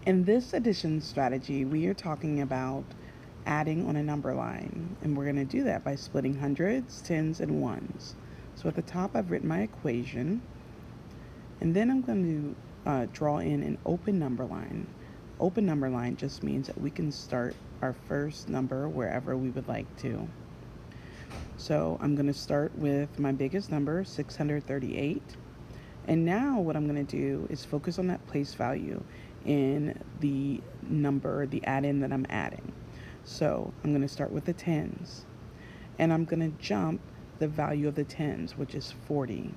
In this addition strategy, we are talking about adding on a number line, and we're going to do that by splitting hundreds, tens, and ones. So at the top, I've written my equation, and then I'm going to draw in an open number line. Open number line just means that we can start our first number wherever we would like to. So I'm going to start with my biggest number, 638. And now what I'm going to do is focus on that place value in the number, the add-in that I'm adding. So I'm going to start with the tens. And I'm going to jump the value of the tens, which is 40.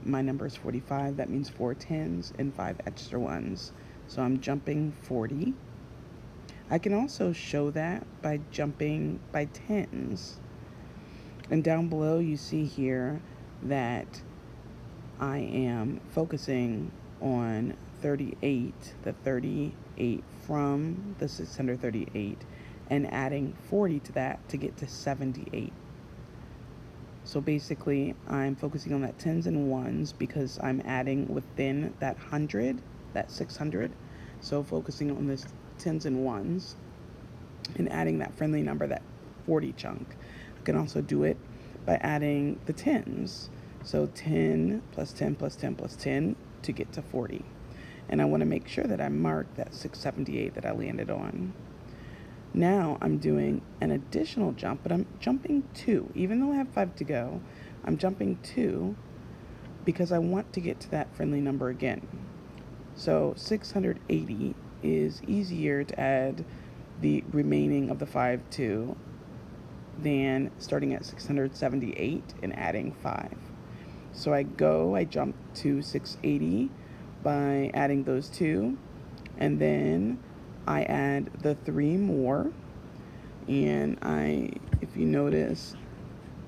My number is 45. That means 4 tens and 5 extra ones. So I'm jumping 40. I can also show that by jumping by tens. And down below you see here that I am focusing on 38, the 38 from the 638, and adding 40 to that to get to 78. So basically, I'm focusing on that tens and ones because I'm adding within that 100, that 600. So focusing on this tens and ones and adding that friendly number, that 40 chunk. I can also do it by adding the tens. So 10 plus 10 plus 10 plus 10 to get to 40. And I want to make sure that I mark that 678 that I landed on. Now I'm doing an additional jump, but I'm jumping 2. Even though I have 5 to go, I'm jumping 2 because I want to get to that friendly number again. So 680 is easier to add the remaining of the 5 to than starting at 678 and adding 5. So I jump to 680 by adding those 2, and then I add the 3 more, and if you notice,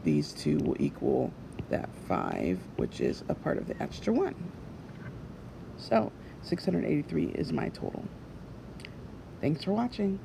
these 2 will equal that 5, which is a part of the extra 1. So 683 is my total. Thanks for watching.